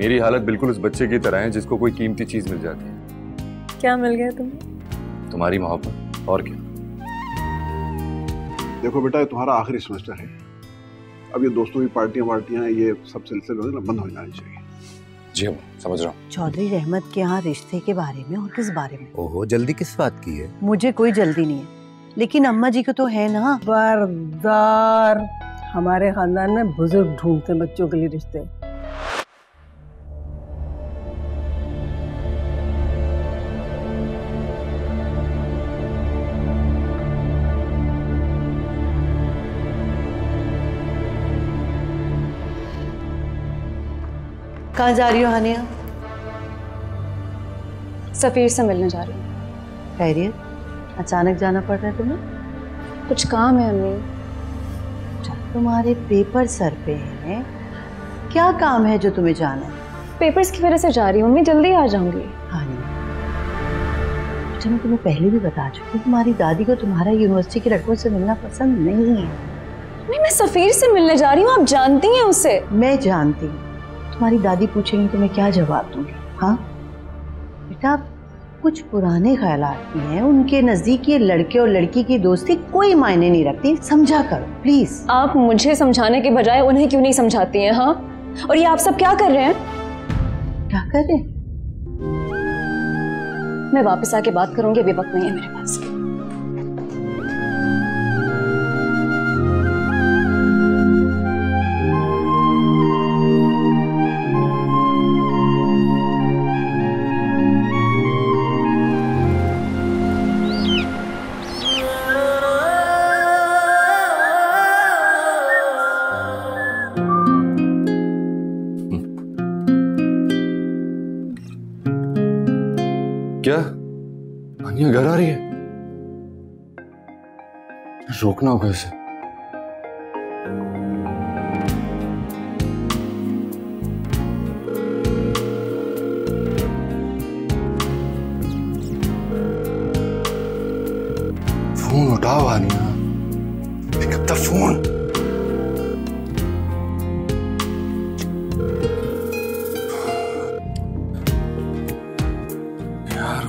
मेरी हालत बिल्कुल उस बच्चे की तरह है जिसको कोई कीमती चीज मिल जाती है। क्या मिल गया तुम्हें? तुम्हारी मोहब्बत, और क्या। देखो बेटा, तुम्हारा आखिरी सेमेस्टर है, अब ये दोस्तों की पार्टियां ये सब सिलसिले ना बंद हो जानी चाहिए। जी हम समझ रहा हूँ। चौधरी रहमत के यहाँ रिश्ते के बारे में और किस बारे में? ओहो, जल्दी किस बात की है? मुझे कोई जल्दी नहीं है, लेकिन अम्मा जी को तो है ना। बरदार, हमारे खानदान में बुजुर्ग ढूंढते बच्चों के लिए रिश्ते। कहाँ जा रही हो हानिया? सफीर से मिलने जा रही हूँ। खैरियत? अचानक जाना पड़ रहा है तुम्हें? कुछ काम है अम्मी। तुम्हारे पेपर सर पे हैं, क्या काम है जो तुम्हें जाना है? पेपर्स की वजह से जा रही हूँ अम्मी, जल्दी आ जाऊंगी। हानिया, अच्छा मैं तुम्हें पहले भी बता चुकी हूँ, तुम्हारी दादी को तुम्हारा यूनिवर्सिटी के लड़कों से मिलना पसंद नहीं है। नहीं, मैं सफीर से मिलने जा रही हूँ, आप जानती हैं उसे। मैं जानती हूँ, तुम्हारी दादी पूछेंगी तो मैं क्या जवाब दूंगी? हाँ बेटा, कुछ पुराने ख्यालात भी हैं, उनके नजदीक ये लड़के और लड़की की दोस्ती कोई मायने नहीं रखती, समझा करो प्लीज। आप मुझे समझाने के बजाय उन्हें क्यों नहीं समझाती हैं? हाँ, और ये आप सब क्या कर रहे हैं? क्या कर रहे हैं? मैं वापस आके बात करूंगी, अभी वक्त नहीं है मेरे पास। क्या हानिया घर आ रही है? रोकना होगा इसे। फोन उठाओ हानिया, पिक अप द फोन।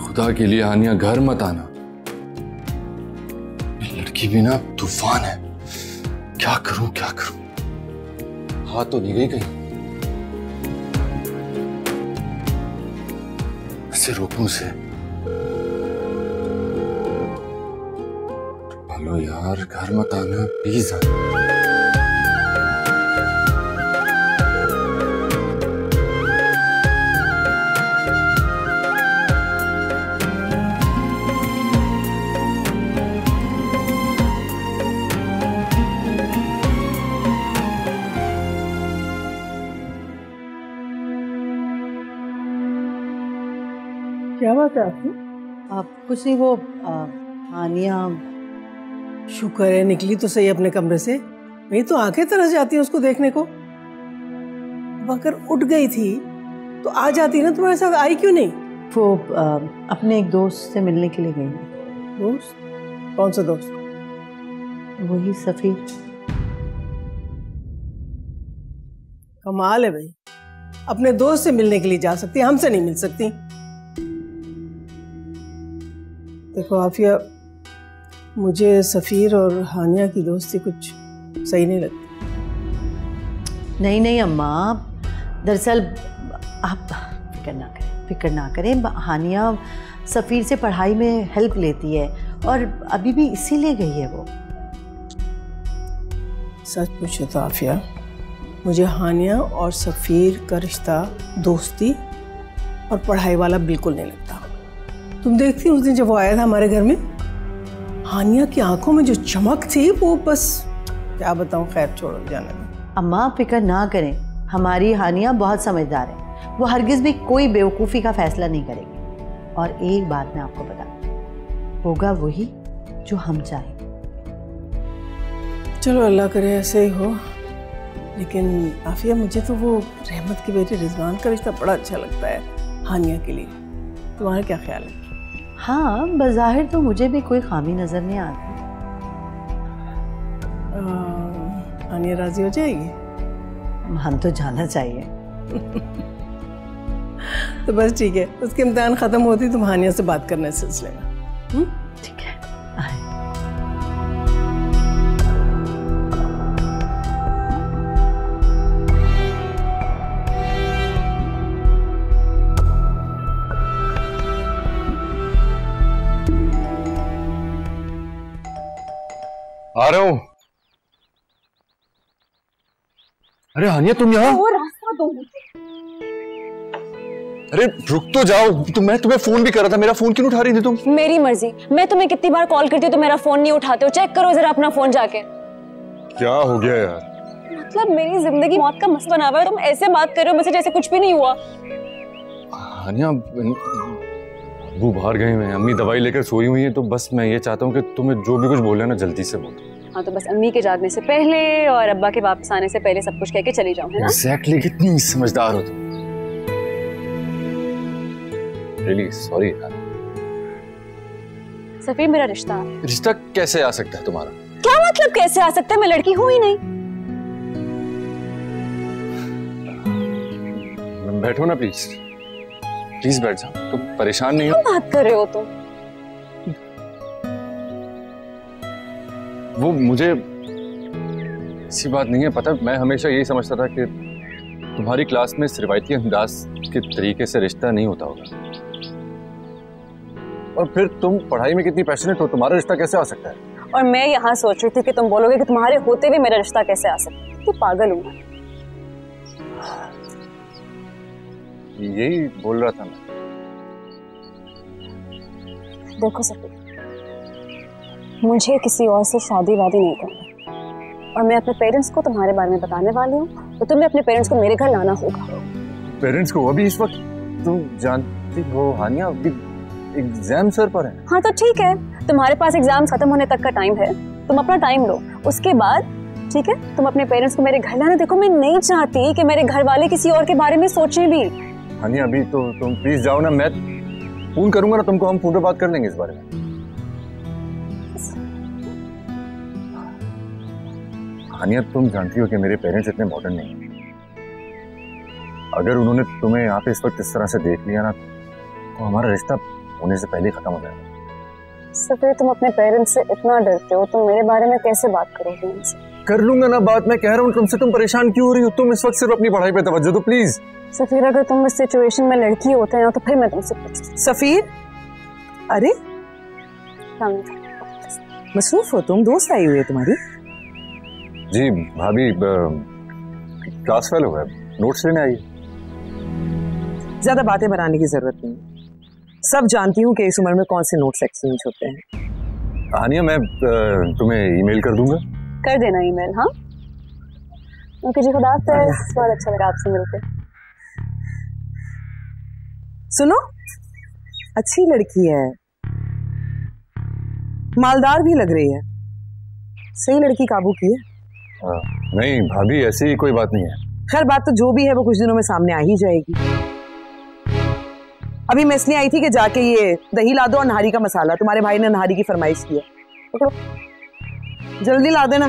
खुदा के लिए हानिया घर मत आना, ये लड़की भी ना तूफान है। क्या करूं क्या करूं, हाथ तो नहीं गई कहीं, ऐसे रोकूं से? हेलो यार, घर मत आना प्लीज। क्या बात है आपकी? आप कुछ नहीं, वो हानिया। शुक्र है निकली तो सही अपने कमरे से, नहीं तो आंखें तरस जाती है उसको देखने को। अब अगर उठ गई थी तो आ जाती ना, तुम्हारे साथ आई क्यों नहीं? वो अपने एक दोस्त से मिलने के लिए गई है। दोस्त? कौन सा दोस्त? वही सफीर। कमाल है भाई, अपने दोस्त से मिलने के लिए जा सकती है, हमसे नहीं मिल सकती। देखो आफिया, मुझे सफीर और हानिया की दोस्ती कुछ सही नहीं लगती। नहीं नहीं अम्मा, दरअसल आप फिक्र ना करें। हानिया सफीर से पढ़ाई में हेल्प लेती है और अभी भी इसीलिए गई है वो। सच पूछो तो आफिया, मुझे हानिया और सफीर का रिश्ता दोस्ती और पढ़ाई वाला बिल्कुल नहीं लगता। तुम देखती उस दिन जब वो आया था हमारे घर में, हानिया की आंखों में जो चमक थी वो बस क्या बताऊं, खैर छोड़ो, जाने दो। अम्मा फिक्र ना करें, हमारी हानिया बहुत समझदार है, वो हरगिज भी कोई बेवकूफ़ी का फैसला नहीं करेगी। और एक बात मैं आपको बता, होगा वही जो हम चाहें। चलो अल्लाह करे ऐसे ही हो। लेकिन आफिया, मुझे तो वो रहमत की बेटी रिजवान का रिश्ता बड़ा अच्छा लगता है हानिया के लिए। तुम्हारा क्या ख्याल है? हाँ, बज़ाहिर तो मुझे भी कोई खामी नजर नहीं आती। हानिया राजी हो जाएगी? हम तो जाना चाहिए। तो बस ठीक है, उसके इम्तिहान खत्म होती तुम हानिया से बात करने इस सिलसिले में। ठीक है। आ रहा हूं। अरे हानिया तुम यहाँ? वो रास्ता दो। अरे रुक तो जाओ, मैं तुम्हें फोन भी कर रहा था, मेरा फोन क्यों उठा रही थी तुम? मेरी मर्जी, मैं तुम्हें कितनी बार कॉल करती हूँ तो मेरा फोन नहीं उठाते हो। चेक करो जरा अपना फोन जाके। क्या हो गया यार? मतलब मेरी जिंदगी मौत का मसला बना हुआ है, तुम ऐसे बात कर रहे हो मुझसे जैसे कुछ भी नहीं हुआ। हानिया वो बाहर गए हैं, अम्मी दवाई लेकर सोई हुई है, तो बस मैं ये चाहता हूँ कि तुम्हें जो भी कुछ बोले ना जल्दी से बोल। हाँ तो बस अम्मी के जागने से पहले और अब्बा के वापस आने से पहले सब कुछ कह के चली जाऊँ, है ना? Exactly, कितनी समझदार हो तुम। Really sorry यार। सफीर मेरा रिश्ता है। रिश्ता कैसे आ सकता है तुम्हारा? क्या मतलब कैसे आ सकता है? मैं लड़की हूँ ही नहीं। बैठो ना प्लीज, प्लीज बैठ जाओ। तुम परेशान नहीं हो? क्या बात कर रहे हो तुम? वो मुझे ऐसी बात नहीं है पता, मैं हमेशा यही समझता था कि तुम्हारी क्लास में रिवायती अंदाज के तरीके से रिश्ता नहीं होता होगा, और फिर तुम पढ़ाई में कितनी पैशनेट हो, तुम्हारा रिश्ता कैसे आ सकता है? और मैं यहाँ सोच रही थी कि तुम बोलोगे कि तुम्हारे होते हुए मेरा रिश्ता कैसे आ सकता है। तू पागल हूँ मैं। यही बोल रहा था मैं। देखो सफीर, मुझे किसी और से शादी वादी नहीं करनी, और मैं अपने पेरेंट्स को तुम्हारे बारे में बताने वाली हूँ, तो तुम्हें अपने पेरेंट्स को मेरे घर लाना होगा। पेरेंट्स को? अभी इस वक्त तुम जानती हो हानिया, अभी एग्जाम सर पर है। हाँ तो ठीक है, तुम्हारे पास एग्जाम खत्म होने तक का टाइम है, तुम अपना टाइम लो, उसके बाद ठीक है तुम अपने पेरेंट्स को मेरे घर लाना। देखो मैं नहीं चाहती कि मेरे घर वाले किसी और के बारे में सोचें भी। हानिया अभी तो तुम प्लीज जाओ ना, मैं फोन करूंगा ना तुमको, हम फोन पे बात कर लेंगे इस बारे में। हानिया तुम जानती हो कि मेरे पेरेंट्स इतने मॉडर्न नहीं हैं। अगर उन्होंने तुम्हें यहाँ पे इस वक्त इस तरह से देख लिया ना, तो हमारा रिश्ता होने से पहले खत्म हो जाएगा। सफीर तुम अपने पेरेंट्स से इतना डरते हो, तुम मेरे बारे में कैसे बात करोगे उनसे? कर लूंगा ना बात, मैं कह रहा हूँ तुमसे, तुम परेशान क्यों हो रही हो? तुम इस वक्त सिर्फ अपनी पढ़ाई पे तवज्जो दो प्लीज। सफीर अगर तुम इस सिचुएशन में लड़की होते हैं तो फिर मैं तुमसे पूछती। सफीर, अरे मसरूफ हो तुम? दोस्त आई हुई है तुम्हारी? जी भाभी, क्लास फेलो है, नोट्स लेने आई। ज्यादा बातें बनाने की जरूरत नहीं, सब जानती हूँ कि इस उम्र में कौन से नोट्स एक्सचेंज होते हैं। हानिया मैं तुम्हें ईमेल कर दूंगा। कर देना ईमेल। हाँ ओके जी, खुदा हाफ़िज़। बहुत अच्छा लगा आपसे मिलकर। सुनो, अच्छी लड़की है, मालदार भी लग रही है, सही लड़की काबू की है? नहीं भाभी ऐसी कोई बात नहीं है। खैर बात तो जो भी है वो कुछ दिनों में सामने आ ही जाएगी। अभी मैं इसलिए आई थी कि जाके ये दही ला दो और नहारी का मसाला, तुम्हारे भाई ने नहारी की फरमाइश की है, जल्दी ला देना।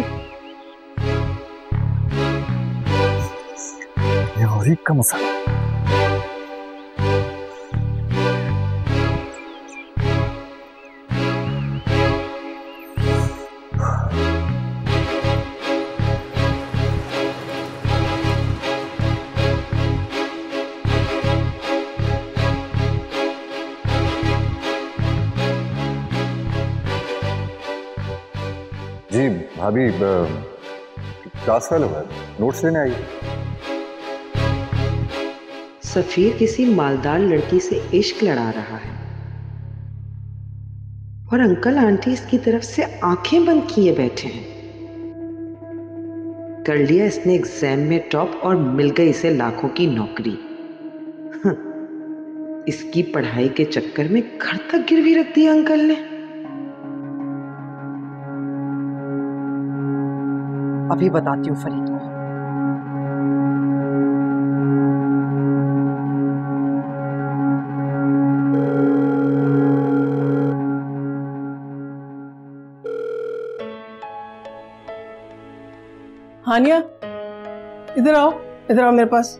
नहारी का मसाला? जी भाभी, क्लास फेलो है, नोट्स लेने आई। सफीर किसी मालदार लड़की से इश्क लड़ा रहा है और अंकल आंटी इसकी तरफ से आंखें बंद किए बैठे हैं। कर लिया इसने एग्जाम में टॉप और मिल गई इसे लाखों की नौकरी। इसकी पढ़ाई के चक्कर में घर तक गिरवी रख दिया अंकल ने। अभी बताती हूँ फरीद को। हानिया, इधर आओ, इधर आओ मेरे पास,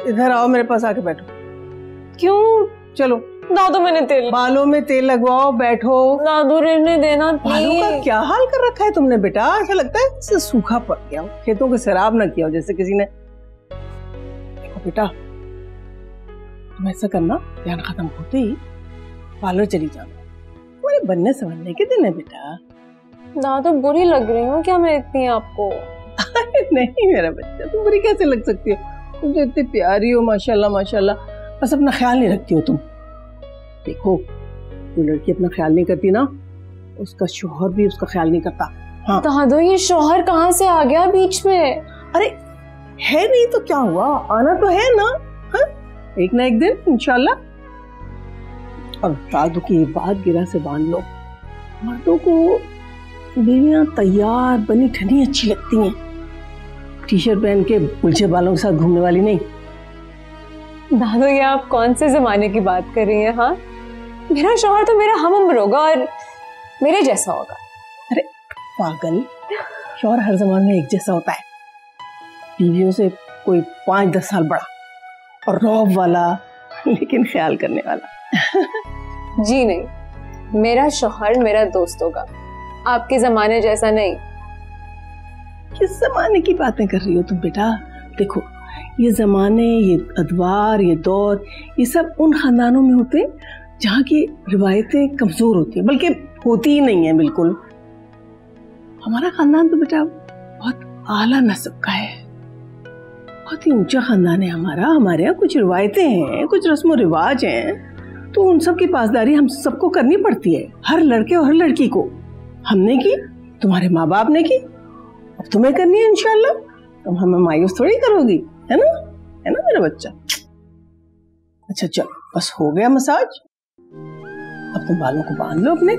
इधर आओ मेरे पास, आके बैठो। क्यों? चलो दादू मैंने तेल, बालों में तेल लगवाओ, बैठो। दादू रहने देना बालों का प्लीज। क्या हाल कर रखा है तुमने बेटा? ऐसा लगता है जैसे सूखा पड़ गया हो, खेतों के सैराब ना किया हो जैसे किसी ने। देखो बेटा, तुम ऐसा करना, ध्यान खत्म होते ही पार्लर चली जाना। तुम्हारे बनने संवरने के दिन है बेटा। दादू बुरी लग रही हूँ क्या मैं इतनी आपको? नहीं मेरा बच्चा, तुम बुरी कैसे लग सकती हो? तुम तो इतनी प्यारी हो माशाल्लाह माशाल्लाह, बस अपना ख्याल नहीं रखती हो तुम। देखो, जो लड़की अपना ख्याल नहीं करती ना, उसका शौहर भी उसका ख्याल नहीं करता। हाँ दादू, ये शौहर कहाँ से आ गया बीच में? अरे है नहीं तो क्या हुआ, आना तो है ना। हाँ, एक ना एक दिन इंशाल्लाह। और दादू की बात गिरा से बांध लो, मर्दों को बीवियां तैयार बनी ठनी अच्छी लगती हैं, टी शर्ट पहन के उलझे बालों के साथ घूमने वाली नहीं। दादू, ये आप कौन से जमाने की बात कर रही हैं? हाँ, मेरा शौहर तो मेरा हम उम्र होगा और मेरे जैसा होगा। अरे पागल, शौहर हर जमाने में एक जैसा होता है। बीवियों से कोई 5-10 साल बड़ा और रौब वाला, लेकिन ख्याल करने वाला। जी नहीं, मेरा शौहर मेरा दोस्त होगा, आपके जमाने जैसा नहीं। किस जमाने की बातें कर रही हो तुम बेटा? देखो, ये जमाने, ये अदवार, ये दौर, ये सब उन खानदानों में होते हैं जहाँ की रिवायतें कमजोर होती हैं, बल्कि होती ही नहीं है बिल्कुल। हमारा खानदान तो बेटा बहुत आला नस्ब का है, बहुत ही ऊंचा खानदान है हमारा। हमारे यहाँ कुछ रिवायतें हैं, कुछ रस्म रिवाज हैं, तो उन सब की पासदारी हम सबको करनी पड़ती है, हर लड़के और हर लड़की को। हमने की, तुम्हारे माँ बाप ने की, अब तुम्हें करनी है इंशाल्लाह। तुम हमें मायूस थोड़ी करोगी, है ना? है ना मेरा बच्चा? अच्छा चलो, बस हो गया मसाज। अब तुम बालों को बांध लो अपने,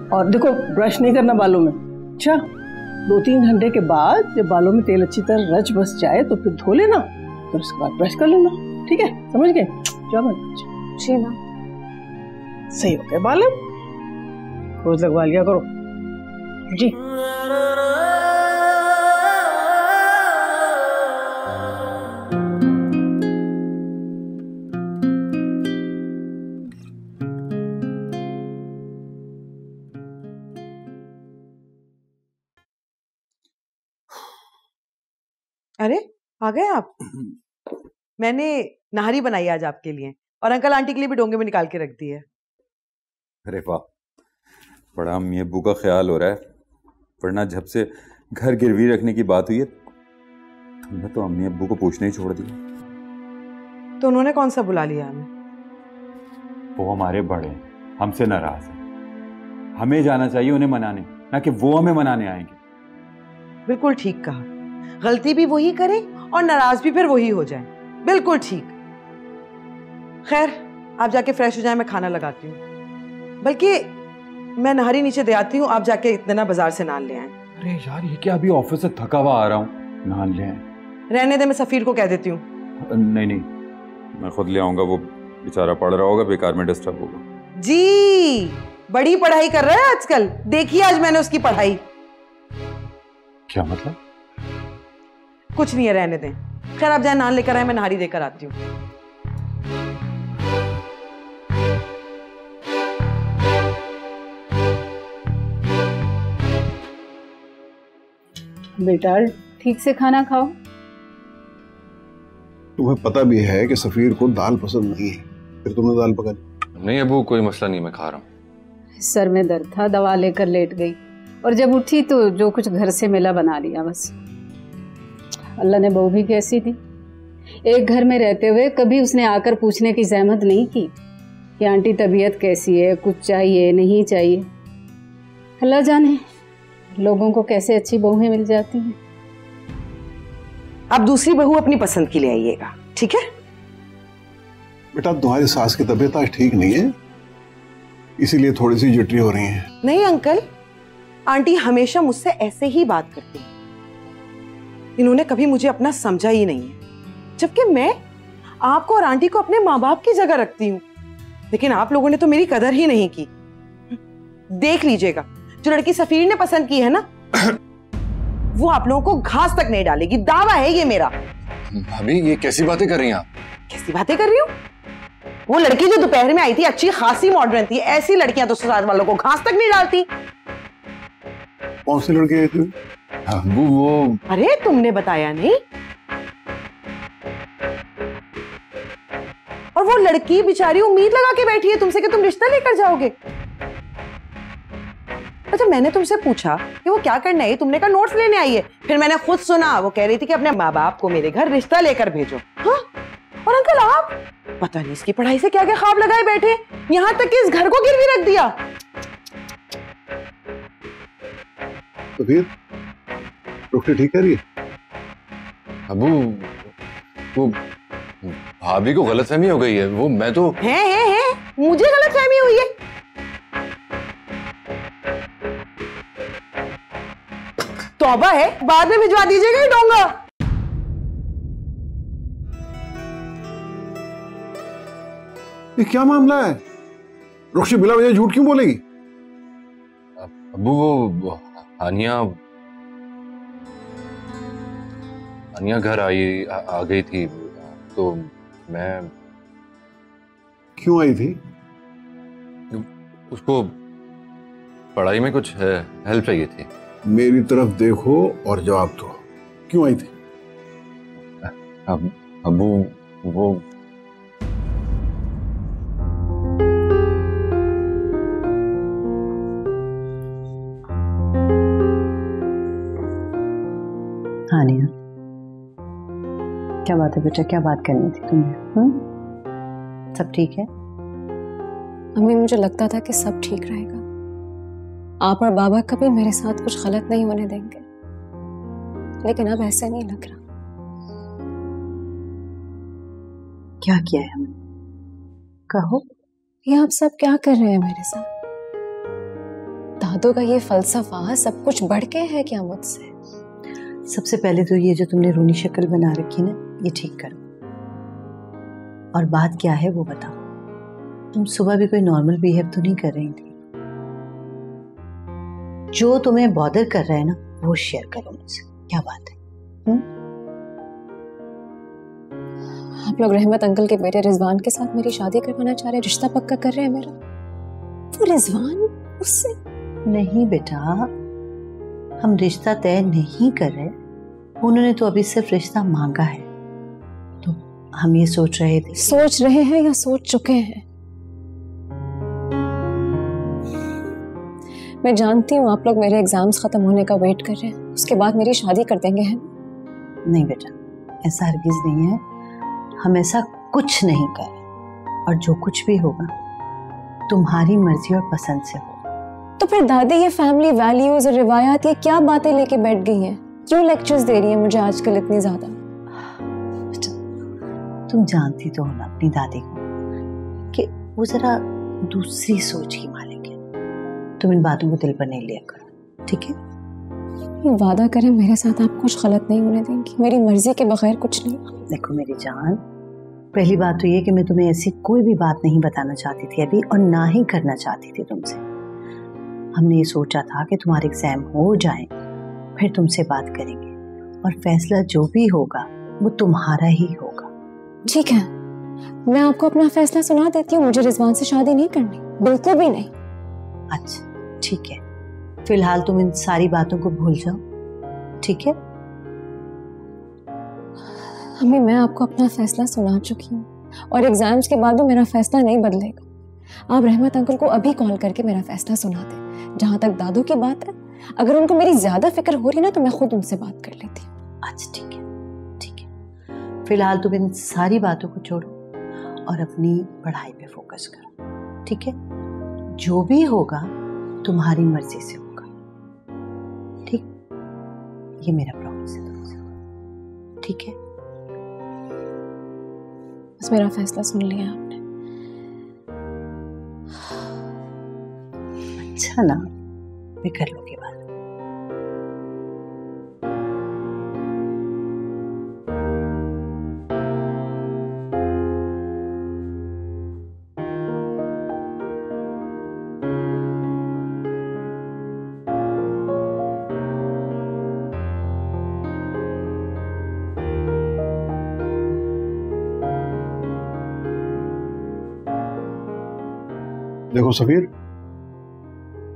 और देखो ब्रश नहीं करना बालों में। अच्छा, 2-3 घंटे के बाद जब बालों में तेल अच्छी तरह रच बस जाए तो फिर धो लेना, फिर उसके बाद ब्रश कर लेना। ठीक है, समझ गए? क्या बच्चा? जी ना, सही हो गए बाल, रोज लगवा लिया करो जी। अरे आ गए आप? मैंने नहारी बनाई आज आपके लिए, और अंकल आंटी के लिए भी डोंगे में निकाल के रख दी है। अरे वाह, बड़ा अम्मी अब्बू का ख्याल हो रहा है, वरना जब से घर गिरवी रखने की बात हुई है तुमने तो अम्मी अब्बू को पूछना ही छोड़ दिया। तो उन्होंने कौन सा बुला लिया हमें? वो हमारे बड़े हैं, हमसे नाराज हैं, हमें जाना चाहिए उन्हें मनाने, ना कि वो हमें मनाने आएंगे। बिल्कुल ठीक कहा, गलती भी वही करें और नाराज भी फिर वही हो जाए। बिल्कुल ठीक। खैर, आप जाके फ्रेश हो जाए, मैं खाना लगाती हूँ। बल्कि मैं नहारी नीचे दे आती हूँ, आप जाके इतना बाजार से नान ले आए। अरे यार, ये क्या, अभी ऑफिस से थका हुआ आ रहा हूँ, नान ले आए। रहने दे, मैं सफीर को कह देती हूँ। नहीं नहीं, मैं खुद ले आऊंगा, वो बेचारा पढ़ रहा होगा, बेकार में डिस्टर्ब होगा। जी, बड़ी पढ़ाई कर रहा है आजकल, देखिए आज मैंने उसकी पढ़ाई। क्या मतलब? कुछ नहीं है, रहने दें। खैर आप जाए नान लेकर आए, मैं नहारी देकर आती हूँ। बेटा ठीक से खाना खाओ। तुम्हें पता भी है कि सफीर को दाल पसंद नहीं है, फिर तुमने दाल पका दी। नहीं अबू, कोई मसला नहीं, मैं खा रहा हूँ। सर में दर्द था, दवा लेकर लेट गई, और जब उठी तो जो कुछ घर से मिला बना लिया बस। अल्लाह ने बहू भी कैसी थी, एक घर में रहते हुए कभी उसने आकर पूछने की जहमत नहीं की कि आंटी तबीयत कैसी है, कुछ चाहिए नहीं चाहिए। अल्लाह जाने लोगों को कैसे अच्छी बहुएं मिल जाती हैं। आप दूसरी बहू अपनी पसंद की ले आइएगा, ठीक है? बेटा तुम्हारी सास की तबीयत आज ठीक नहीं है, इसीलिए थोड़ी सी जटरी हो रही है। नहीं अंकल, आंटी हमेशा मुझसे ऐसे ही बात करती है। इन्होंने कभी मुझे अपना समझा ही नहीं है, जबकि मैं आपको और आंटी को अपने माँ बाप की जगह रखती हूँ। लेकिन आप लोगों ने तो मेरी कदर ही नहीं की। देख लीजिएगा, जो लड़की सफीर ने पसंद की है ना, वो आप लोगों को घास तक नहीं डालेगी, दावा है ये मेरा। भाभी, ये कैसी बातें कर रही हैं आप? कैसी बातें कर रही हूँ? वो लड़की जो दोपहर में आई थी अच्छी खासी मॉडर्न थी, ऐसी लड़कियां तो ससुराल वालों को घास तक नहीं डालती। कौन सी लड़की आई थी? वो अरे तुमने बताया नहीं? और वो लड़की बेचारी उम्मीद लगा के बैठी है तुमसे कि तुम रिश्ता लेकर जाओगे। अच्छा, मैंने तुमसे पूछा कि वो क्या करने आई, तुमने कहा नोट्स लेने आई है। फिर मैंने खुद सुना वो कह रही थी कि अपने माँ बाप को मेरे घर रिश्ता लेकर भेजो। हाँ? और अंकल आप पता नहीं इसकी पढ़ाई से क्या क्या ख्वाब लगाए बैठे, यहाँ तक कि इस घर को गिरवी रख दिया। तो फिर रुखी ठीक है? अबू वो भाभी को गलतफहमी हो गई है। वो मैं तो है मुझे गलतफहमी हुई है। तौबा है, बाद में भिजवा दीजिएगा ये डोंगा। ये क्या मामला है? रुखी बिला वजह झूठ क्यों बोलेगी? अबू वो हानिया घर आ गई थी तो मैं। क्यों आई थी? उसको पढ़ाई में कुछ हेल्प चाहिए थी। मेरी तरफ देखो और जवाब दो, क्यों आई थी? अबू वो हानिया, क्या बात है बेटा, क्या बात करनी थी तुम्हें? सब ठीक है? अम्मी, मुझे लगता था कि सब ठीक रहेगा, आप और बाबा कभी मेरे साथ कुछ गलत नहीं होने देंगे, लेकिन अब ऐसे नहीं लग रहा। क्या किया है हमने? कहो। ये आप सब क्या कर रहे हैं मेरे साथ? दादू का ये फलसफा सब कुछ बढ़ के है क्या मुझसे? सबसे पहले तो ये जो तुमने रूनी शक्ल बना रखी ना, ये ठीक करो। और बात क्या है वो बताओ। तुम सुबह भी कोई नॉर्मल बिहेव तो नहीं कर रही थी? जो तुम्हें बॉदर कर रहा है ना, वो शेयर करो मुझसे। क्या बात है? आप लोग रहमत अंकल के बेटे रिजवान के साथ मेरी शादी करवाना चाह रहे हैं, रिश्ता पक्का कर रहे हैं मेरा। वो रिजवान उससे? नहीं बेटा, हम रिश्ता तय नहीं कर रहे, उन्होंने तो अभी सिर्फ रिश्ता मांगा है। तो हम ये सोच रहे थे। सोच रहे हैं या सोच चुके हैं? मैं जानती हूँ आप लोग मेरे एग्जाम्स खत्म होने का वेट कर रहे हैं, उसके बाद मेरी शादी कर देंगे। हैं नहीं बेटा, ऐसा हरगिज नहीं है। हम ऐसा कुछ नहीं कर रहे, और जो कुछ भी होगा तुम्हारी मर्जी और पसंद से होगा। तो फिर दादी ये फैमिली वैल्यूज और रिवायात ये क्या बातें लेके बैठ गई हैं? क्यों लेक्चर्स दे रही है मुझे आजकल इतनी ज्यादा? बेटा, तुम जानती तो हो ना अपनी दादी को कि वो जरा दूसरी सोच की मालिक है। तुम इन बातों को दिल पर नहीं लिया करो, ठीक है? वादा करें मेरे साथ आप कुछ गलत नहीं होने देंगी, मेरी मर्जी के बगैर कुछ नहीं। देखो मेरी जान, पहली बात तो ये कि मैं तुम्हें ऐसी कोई भी बात नहीं बताना चाहती थी अभी, और ना ही करना चाहती थी तुमसे। हमने ये सोचा था कि तुम्हारे एग्जाम हो जाए, फिर तुमसे बात करेंगे, और फैसला जो भी होगा वो तुम्हारा ही होगा। ठीक है, मैं आपको अपना फैसला सुना देती हूँ। मुझे रिजवान से शादी नहीं करनी, बिल्कुल भी नहीं। अच्छा ठीक है, फिलहाल तुम इन सारी बातों को भूल जाओ, ठीक है? अम्मी, मैं आपको अपना फैसला सुना चुकी हूँ, और एग्जाम्स के बाद भी मेरा फैसला नहीं बदलेगा। आप रहमत अंकल को अभी कॉल करके मेरा फैसला सुना दें। जहां तक दादू की बात है, अगर उनको मेरी ज्यादा फिक्र हो रही ना, तो मैं खुद उनसे बात कर लेती हूँ। अच्छा ठीक है, ठीक है। फिलहाल तुम इन सारी बातों को छोड़ो और अपनी पढ़ाई पे फोकस करो, ठीक है? जो भी होगा तुम्हारी मर्जी से होगा, ठीक? ये मेरा प्रॉमिस है तुमसे, ठीक है? बस मेरा फैसला सुन लिया आपने। अच्छा ना, मैं कर लूंगी बात। देखो सफीर,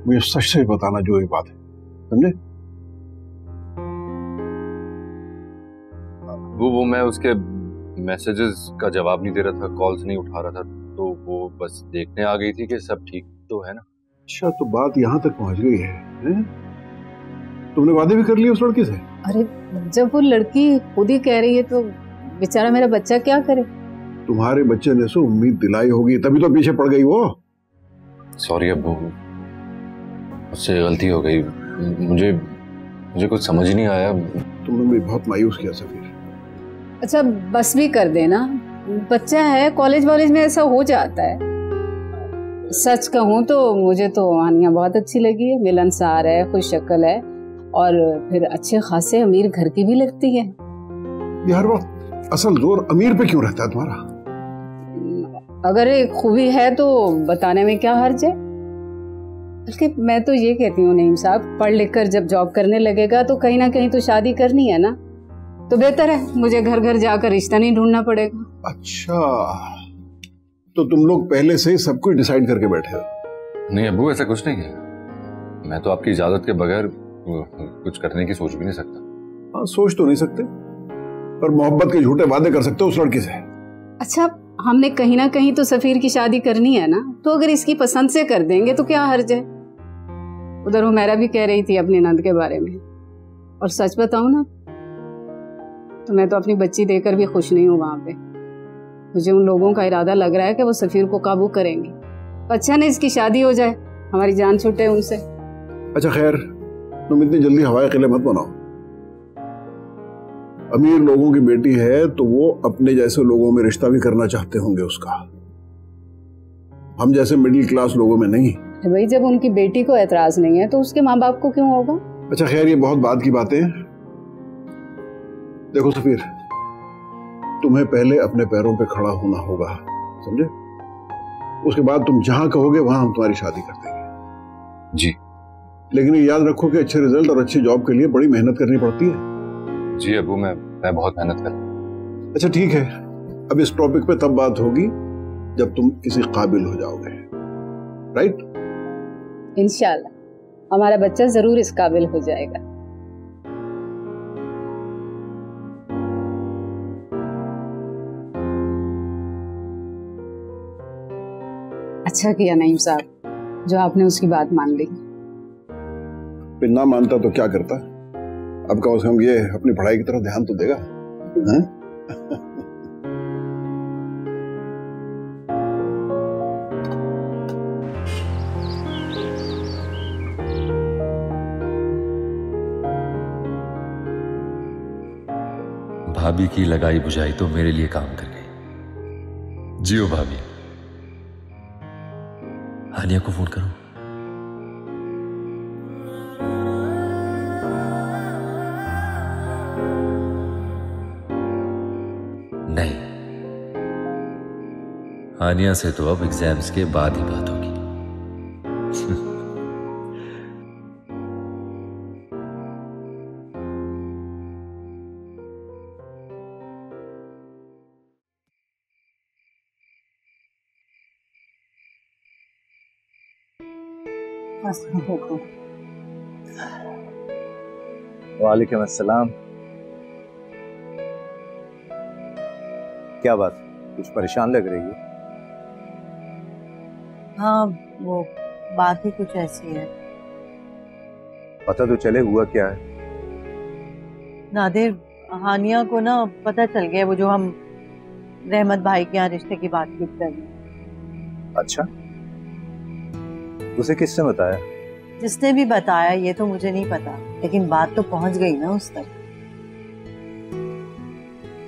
मुझे सच से बताना जो ये बात है, समझे? वो मैं उसके मैसेजेस का जवाब नहीं दे रहा था, कॉल्स नहीं उठा रहा था, तो वो बस देखने आ गई थी कि सब ठीक तो है ना। अच्छा, तो बात यहाँ तक पहुंच गई है, हैं? तुमने वादे भी कर लिए उस लड़की से? अरे जब वो लड़की खुद ही कह रही है तो बेचारा मेरा बच्चा क्या करे। तुम्हारे बच्चे ने सो उम्मीद दिलाई होगी, तभी तो पीछे पड़ गई वो। सॉरी अब्बू, मुझसे गलती हो गई, मुझे कुछ समझ ही नहीं आया। तुमने मुझे बहुत मायूस किया सफीर। अच्छा बस भी कर देना, बच्चा है, कॉलेज वॉलेज में ऐसा हो जाता है। सच कहूँ तो मुझे तो हानिया बहुत अच्छी लगी है, मिलनसार है, खुश शक्ल है और फिर अच्छे खासे अमीर घर की भी लगती है। ये हर वक्त असल जोर अमीर पे क्यों रहता है तुम्हारा? अगर एक खूबी है तो बताने में क्या हर्ज है। बल्कि मैं तो ये कहती हूँ नईम साहब, पढ़ लिख कर जब जॉब करने लगेगा तो कहीं ना कहीं तो शादी करनी है ना, तो बेहतर है मुझे घर घर जाकर रिश्ता नहीं ढूंढना पड़ेगा। अच्छा, तो तुम लोग पहले से ही सब कुछ डिसाइड करके बैठे हो? नहीं अब्बू, ऐसा कुछ नहीं है, मैं तो आपकी इजाजत के बगैर कुछ करने की सोच भी नहीं सकता। हाँ, सोच तो नहीं सकते, पर मोहब्बत के झूठे वादे कर सकते हो उस लड़की से। अच्छा, हमने कहीं ना कहीं तो सफीर की शादी करनी है ना, तो अगर इसकी पसंद से कर देंगे तो क्या हर्ज है। उधर हुमैरा भी कह रही थी अपनी नंद के बारे में, और सच बताऊं ना तो मैं तो अपनी बच्ची देकर भी खुश नहीं हूँ वहां पे। मुझे उन लोगों का इरादा लग रहा है कि वो सफीर को काबू करेंगे। अच्छा नहीं इसकी शादी हो जाए, हमारी जान छूटे उनसे। अच्छा खैर, तुम इतनी जल्दी हवाए किले मत बनाओ। अमीर लोगों की बेटी है तो वो अपने जैसे लोगों में रिश्ता भी करना चाहते होंगे उसका, हम जैसे मिडिल क्लास लोगों में नहीं। भाई जब उनकी बेटी को एतराज नहीं है तो उसके माँ बाप को क्यों होगा। अच्छा खैर, ये बहुत बात की बातें। देखो सफीर, तुम्हें पहले अपने पैरों पे खड़ा होना होगा, समझे? उसके बाद तुम जहां कहोगे वहां हम तुम्हारी शादी कर देंगे। जी। लेकिन ये याद रखो कि अच्छे रिजल्ट और अच्छी जॉब के लिए बड़ी मेहनत करनी पड़ती है। जी अब्बू, मैं बहुत मेहनत कर रहा हूं। अच्छा ठीक है, अब इस टॉपिक पे तब बात होगी जब तुम किसी काबिल हो जाओगे, राइट? इंशाल्लाह हमारा बच्चा जरूर इस काबिल हो जाएगा। अच्छा किया नईम साहब जो आपने उसकी बात मान ली। फिर ना मानता तो क्या करता? अब कम से कम ये अपनी पढ़ाई की तरफ ध्यान तो देगा, हैं? भाभी की लगाई बुझाई तो मेरे लिए काम कर गई। जियो भाभी। हानिया को फोन करूं? नहीं, हानिया से तो अब एग्जाम्स के बाद ही बात होगी। वालेकुम अस्सलाम। क्या बात, कुछ परेशान लग रही है? हाँ, वो बात ही कुछ ऐसी है। पता तो चले हुआ क्या है? नादिर, हानिया को ना पता चल गया वो जो हम रहमत भाई के यहाँ रिश्ते की बातचीत कर रहे हैं। अच्छा, उसे किसने बताया? जिसने भी बताया ये तो मुझे नहीं पता, लेकिन बात तो पहुंच गई ना उस तक।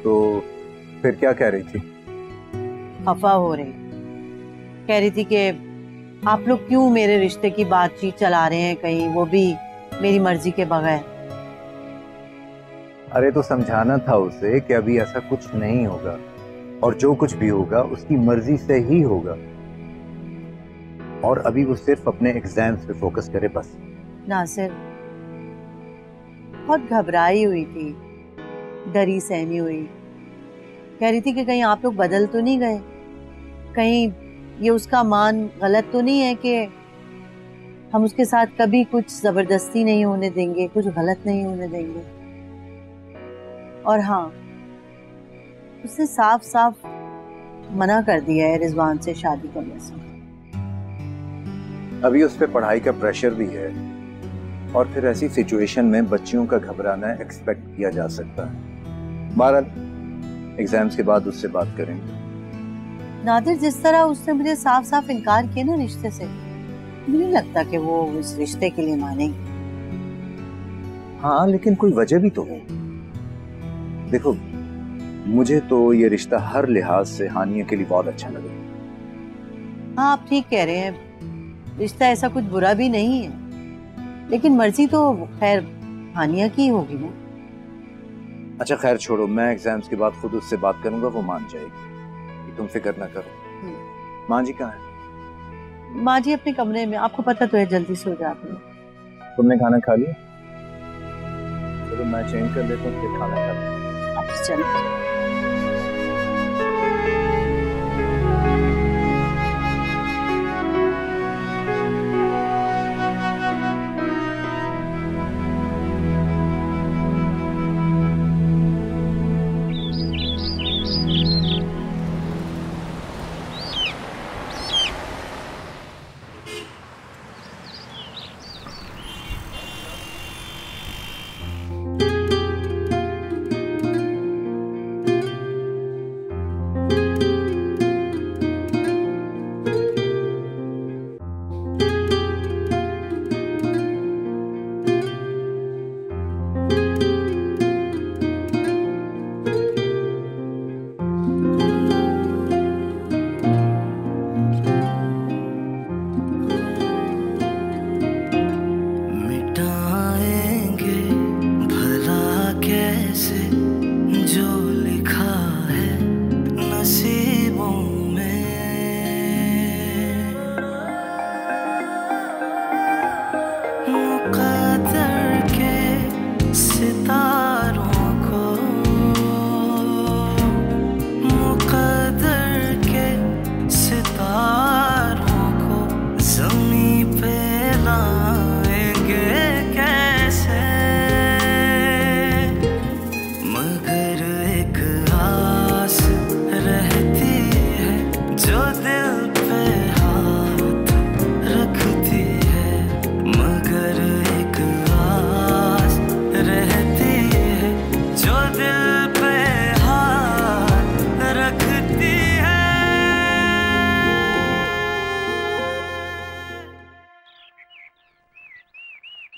तो फिर क्या कह रही थी? खफा हो रही, कह रही थी कि आप लोग क्यों मेरे रिश्ते की बातचीत चला रहे हैं कहीं, वो भी मेरी मर्जी के बगैर। अरे तो समझाना था उसे कि अभी ऐसा कुछ नहीं होगा और जो कुछ भी होगा उसकी मर्जी से ही होगा, और अभी वो सिर्फ अपने एग्जाम्स पे फोकस करे बस। नासिर, बहुत घबराई हुई थी, डरी सहमी हुई, कह रही थी कि कहीं आप लोग बदल तो नहीं गए, कहीं ये उसका मान गलत तो नहीं है कि हम उसके साथ कभी कुछ जबरदस्ती नहीं होने देंगे, कुछ गलत नहीं होने देंगे। और हाँ, उसने साफ साफ मना कर दिया है रिजवान से शादी करने से। अभी उस पर पढ़ाई का प्रेशर भी है और फिर ऐसी सिचुएशन में बच्चियों का घबराना एक्सपेक्ट किया जा सकता है। बहरहाल एग्जाम्स के बाद उससे बात करेंगे। नादिर, जिस तरह उसने मुझे साफ साफ इनकार किया ना रिश्ते से, मुझे नहीं लगता कि वो इस रिश्ते के लिए मानेगी। हाँ, लेकिन कोई वजह भी तो हो। देखो, मुझे तो ये रिश्ता हर लिहाज से हानिया के लिए बहुत अच्छा लगा। हाँ, आप ठीक कह रहे हैं, रिश्ता ऐसा कुछ बुरा भी नहीं है, लेकिन मर्जी तो खैर हानिया की होगी ना। अच्छा खैर छोड़ो, मैं एग्जाम्स के बाद खुद उससे बात करूंगा, वो मान जाएगी, तुम फिक्र ना करो। माँ जी कहाँ है? माँ जी अपने कमरे में, आपको पता तो है जल्दी सो जाती है। तुमने खाना खा लिया? चलो मैं चेंज कर लेता हूँ, फिर खाना खा लें। अब चलो।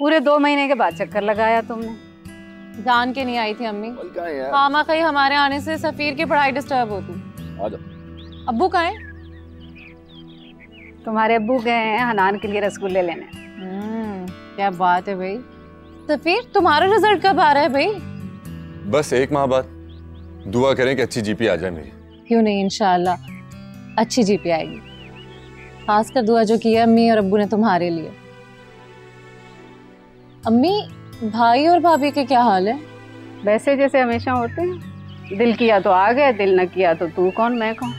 पूरे 2 महीने के बाद चक्कर लगाया तुमने। जान के नहीं आई थी अम्मी। खामा कहीं हमारे आने से सफीर की पढ़ाई डिस्टर्ब होती। अब्बू कहाँ है? तुम्हारे अब्बू गए हैं हनान के लिए रसगुल्ले लेने। क्या बात है भाई। सफीर, तुम्हारा रिजल्ट कब आ रहा है भाई? बस 1 माह बाद। दुआ करें कि अच्छी जीपी आ जाए मेरी। क्यों नहीं, इंशाल्लाह अच्छी जीपी आएगी। खासकर दुआ जो की है अम्मी और अब्बू ने तुम्हारे लिए। अम्मी, भाई और भाभी के क्या हाल है? वैसे जैसे हमेशा होते हैं, दिल किया तो आ गए, दिल न किया तो तू कौन मैं कौन।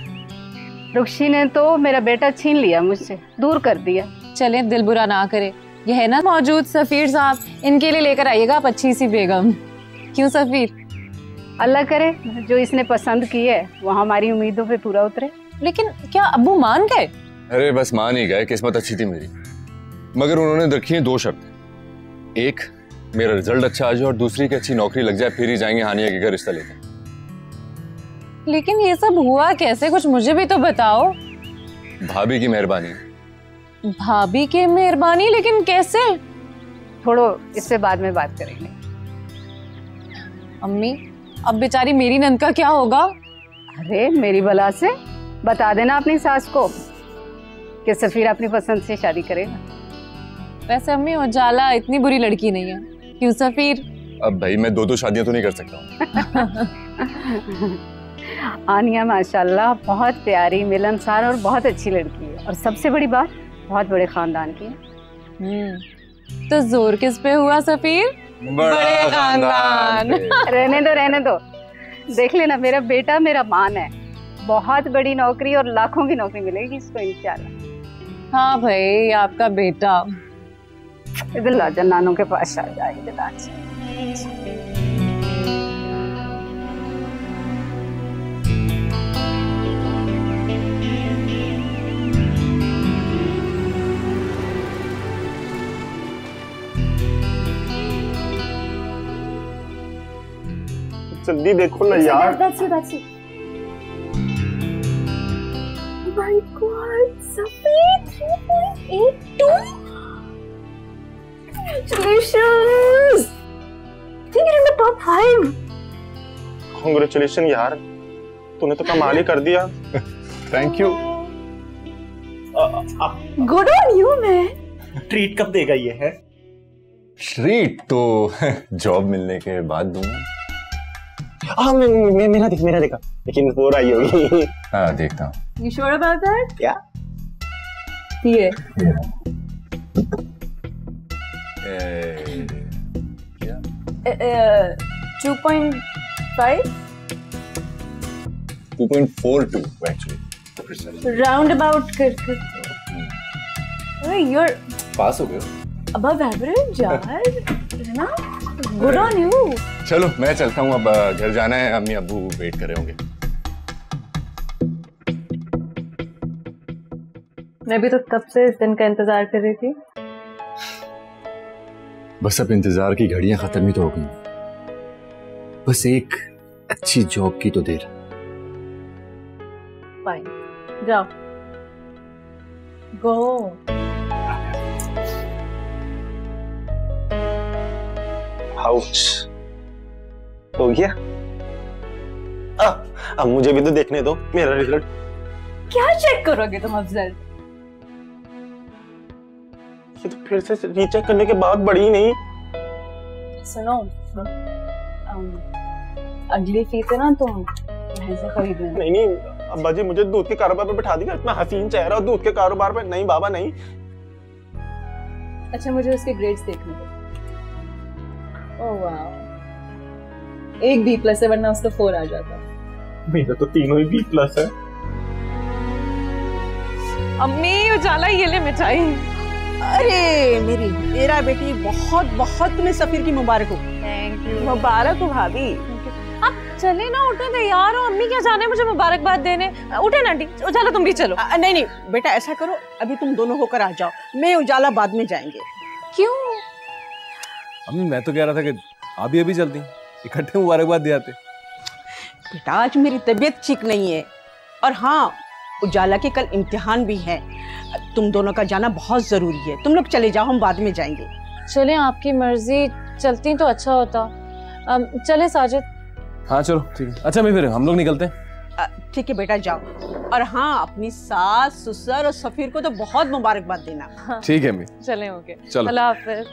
रुक्षी ने तो मेरा बेटा छीन लिया मुझसे, दूर कर दिया। चले, दिल बुरा ना करे। ये है ना मौजूद सफीर साहब, इनके लिए लेकर आइएगा आप अच्छी सी बेगम। क्यों सफीर? अल्लाह करे जो इसने पसंद की है वो हमारी उम्मीदों पे पूरा उतरे। लेकिन क्या अब्बू मान गए? अरे बस मान ही गए, किस्मत अच्छी थी मेरी। मगर उन्होंने रखी है 2 शर्तें। एक, मेरा रिजल्ट अच्छा आ जाए, और दूसरी की अच्छी नौकरी लग जाए, फिर ही जाएंगे हानिया के घर रिश्ता लेकर। लेकिन ये सब हुआ कैसे, कुछ मुझे भी तो बताओ। भाभी की मेहरबानी। भाभी की मेहरबानी? लेकिन कैसे? छोड़ो, इससे बाद में बात करेंगे। अम्मी, अब बेचारी मेरी नंद का क्या होगा? अरे मेरी बला से बता देना अपनी सास को कि सफीर अपनी पसंद से शादी करेगा। वैसे अम्मी, उजाला इतनी बुरी लड़की नहीं है। क्यों सफीर? अब भाई मैं 2 शादियां तो नहीं कर सकता। आनिया माशाल्लाह बहुत प्यारी, मिलनसार और बहुत अच्छी लड़की है, और सबसे बड़ी बात बहुत बड़े खानदान की है। तो जोर किस पे हुआ सफीर? बड़े खानदान। रहने दो, देख लेना, मेरा बेटा मेरा मान है, बहुत बड़ी नौकरी और लाखों की नौकरी मिलेगी इसको इंशाल्लाह। हाँ भाई, आपका बेटा इधर लाजा, नानों के पास आ जाए। इधर लाजा। जल्दी देखो ना यार। That's it. Oh my God, Safeed 3.82. Congratulations. I think you're in the top 5. Congratulations यार, तूने तो कमाल ही कर दिया। Thank you. Good on you, man. Treat कब देगा ये है? ट्रीट तो जॉब मिलने के बाद दूंगा। हाँ मेरा देखा, लेकिन 4 आई होगी। हाँ देखता हूँ। You sure about that? क्या? ये 2.5? 2.42 actually. Roundabout कर। You're पास हो गए। above average यार, है ना? Good on you. चलो मैं चलता हूँ, अब घर जाना है, अम्मी अब्बू वेट कर रहे होंगे। मैं भी तो तब से इस दिन का इंतजार कर रही थी। बस अब इंतजार की घड़ियां खत्म ही तो हो गई, बस एक अच्छी जॉब की तो देर। फाइन, जाओ। गो। आउच, हो गया। अब मुझे भी तो देखने दो मेरा रिजल्ट। क्या चेक करोगे तुम अफजल? ये तो फिर से रीचेक करने के बाद बढ़ी नहीं। सुनो, अगली फीस है ना तो भैंसा खरीद लेना। नहीं अब्बा जी मुझे दूध के कारोबार पे बिठा दिया, इतना हसीन चेहरा और दूध के कारोबार पे। नहीं बाबा नहीं। अच्छा मुझे उसके ग्रेड्स देखने दो। ओह वाओ, एक B+ है, वरना उसका 4 आ जाता। मेरा तो तीनों ही B+ है। अम्मी उजाला ये ले मिठाई। अरे मेरा बेटी, बहुत बहुत तुम्हें सफीर की मुबारक हो। Thank you. मुबारक हो भाभी। आप चले ना, उठे तैयार हो। अम्मी क्या जाने मुझे मुबारकबाद देने। उठे ना आंटी, उजाला तुम भी चलो। नहीं बेटा, ऐसा करो, अभी तुम दोनों होकर आ जाओ, मैं उजाला बाद में जाएंगे। क्यों? अम्मी मैं तो कह रहा था कि आप भी अभी चलती, इकट्ठे मुबारकबाद दे आते। बेटा आज मेरी तबीयत ठीक नहीं है, और हाँ उजाला के कल इम्तिहान भी है, तुम दोनों का जाना बहुत जरूरी है। तुम लोग चले जाओ, हम बाद में जाएंगे। चले, आपकी मर्जी। चलती तो अच्छा होता। चले साजिद। हाँ चलो ठीक है। अच्छा मैं फिर हम लोग निकलते हैं। ठीक है बेटा जाओ, और हाँ अपनी सास ससुर और सफीर को तो बहुत मुबारकबाद देना। ठीक है अम्मी। चले ओके, चलो अल्लाह हाफिज।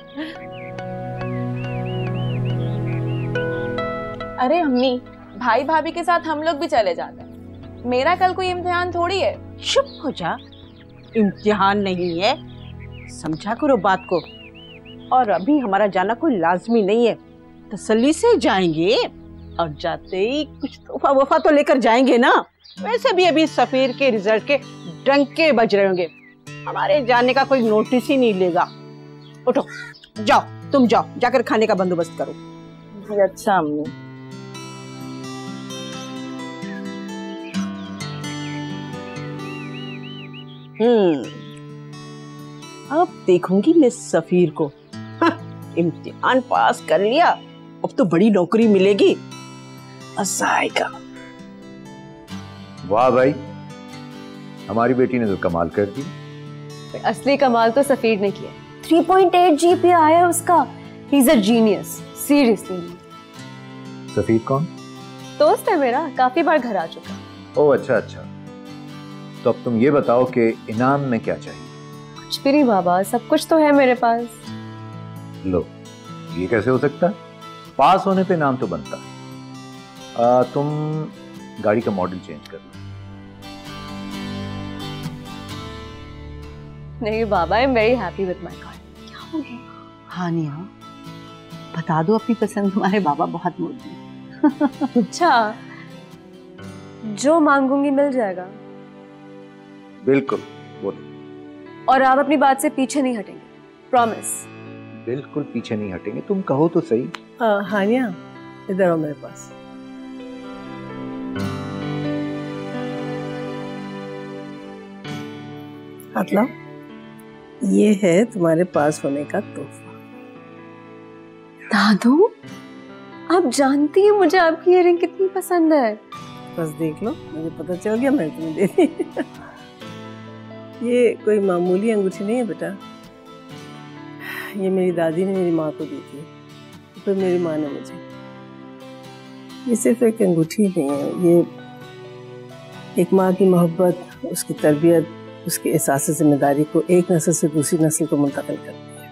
अरे अम्मी, भाई भाभी के साथ हम लोग भी चले जाते हैं। मेरा कल कोई इम्तिहान थोड़ी है। चुप हो जा, इम्तिहान नहीं है, समझा करो बात को। और अभी हमारा जाना कोई लाजमी नहीं है, तसल्ली से जाएंगे, और जाते ही कुछ तोहफा वफा तो लेकर जाएंगे ना। वैसे भी अभी सफीर के रिजल्ट के डंके बज रहे होंगे, हमारे जाने का कोई नोटिस ही नहीं लेगा। उठो जाओ, तुम जाओ, जाकर खाने का बंदोबस्त करो। जी अच्छा अम्मी। अब देखूंगी मैं सफीर को। इम्तिहान पास कर लिया, अब तो बड़ी नौकरी मिलेगी, मजा आएगा। वाह भाई, हमारी बेटी ने तो कमाल कर दी। असली कमाल तो सफीर ने किया। 3.8 GPA आया उसका। He is a genius, seriously. Safeer कौन? दोस्त है मेरा, काफी बार घर आ चुका। ओह अच्छा। तो अब तुम ये बताओ कि इनाम में क्या चाहिए? कुछ भी नहीं बाबा, सब कुछ तो है मेरे पास। लो, ये कैसे हो सकता है? पास होने पे इनाम तो बनता है। तुम गाड़ी का मॉडल चेंज कर लो। नहीं बाबा, I am very happy with my car. क्या हो गया? हानिया, बता दो अपनी पसंद, तुम्हारे बाबा बहुत मूड में। अच्छा, जो मांगूंगी मिल जाएगा। बिल्कुल, बोलो। और आप अपनी बात से पीछे नहीं हटेंगे, प्रॉमिस? बिल्कुल पीछे नहीं हटेंगे, तुम कहो तो सही। हानिया, इधर आओ मेरे पास। हाथ लाओ। ये है तुम्हारे पास होने का तोहफा। दादू, आप जानती हैं मुझे आपकी इयररिंग कितनी पसंद है। बस देख लो, मुझे पता चल गया, मैंने तुम्हें दे दी। ये कोई मामूली अंगूठी नहीं है बेटा, ये मेरी दादी ने मेरी माँ को दी थी, फिर मेरी माँ ने मुझे। ये सिर्फ एक अंगूठी नहीं है, ये एक माँ की मोहब्बत, उसकी तरबियत, उसके एहसास जिम्मेदारी को एक नस्ल से दूसरी नस्ल को मुंतकिल करती है।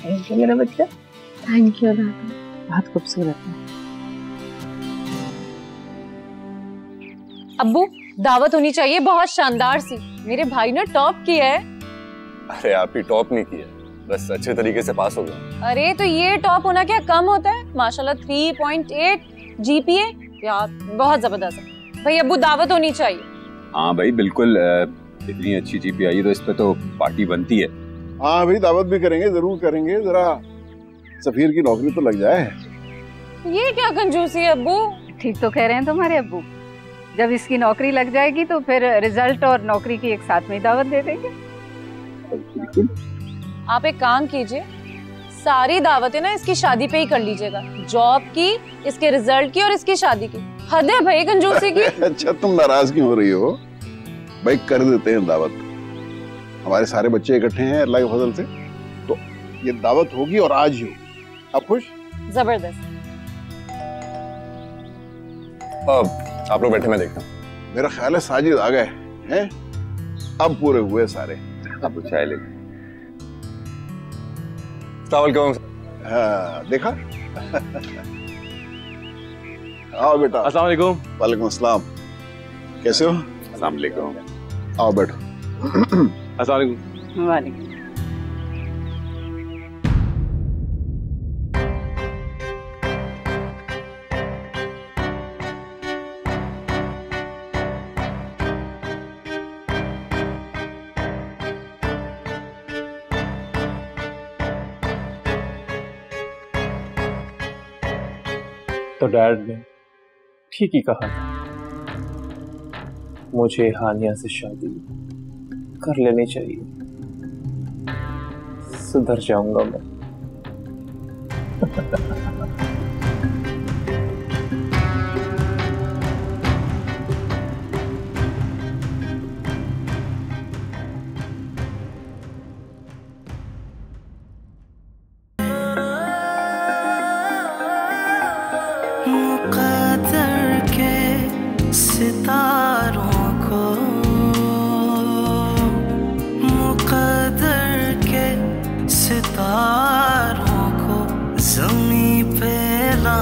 थैंक यू मेरा बच्चा। थैंक यू दादी, बहुत खूबसूरत है। अब्बू, दावत होनी चाहिए बहुत शानदार सी। मेरे भाई ने टॉप किया है। अरे आप ही टॉप नहीं किया, बस अच्छे तरीके से पास हो गया। अरे तो ये टॉप होना क्या कम होता है? माशाल्लाह 3.8 जीपीए, यार बहुत जबरदस्त है। भाई अब्बू, दावत होनी चाहिए। हाँ भाई बिल्कुल, इतनी अच्छी जीपी आई तो इस पे तो पार्टी बनती है। हाँ भाई, दावत भी करेंगे, जरूर करेंगे। जरा सफीर की नौकरी तो लग जाए। ये क्या कंजूसी है अब्बू? ठीक तो कह रहे हैं तुम्हारे अब्बू, जब इसकी नौकरी लग जाएगी तो फिर रिजल्ट और नौकरी की एक साथ में दावत दे देंगे। आप एक काम कीजिए, सारी दावतें ना इसकी शादी पे ही कर लीजिएगा। जॉब की, इसके रिजल्ट की और इसकी शादी की। हद है भाई कंजूसी की। अच्छा, तुम नाराज क्यों हो रही हो भाई? कर देते हैं दावत, हमारे सारे बच्चे इकट्ठे हैं अल्लाह के फजल से, तो ये दावत होगी और आज ही होगी। आप खुश? जबरदस्त। आप लोग बैठे, मैं देखता हूँ। मेरा ख्याल है साजिद आ गए हैं, अब पूरे हुए सारे। अब चाय ले। हाँ, देखा? आओ बेटा। अस्सलाम वालेकुम। वालेकुम अस्सलाम। कैसे हो? अस्सलाम वालेकुम। आओ बैठो। अस्सलाम वालेकुम। वालेकुम। तो डैड ने ठीक ही कहा था, मुझे हानिया से शादी कर लेनी चाहिए, सुधर जाऊंगा मैं। सितारों को मुक़द्दर के सितारों को ज़मीं पे ला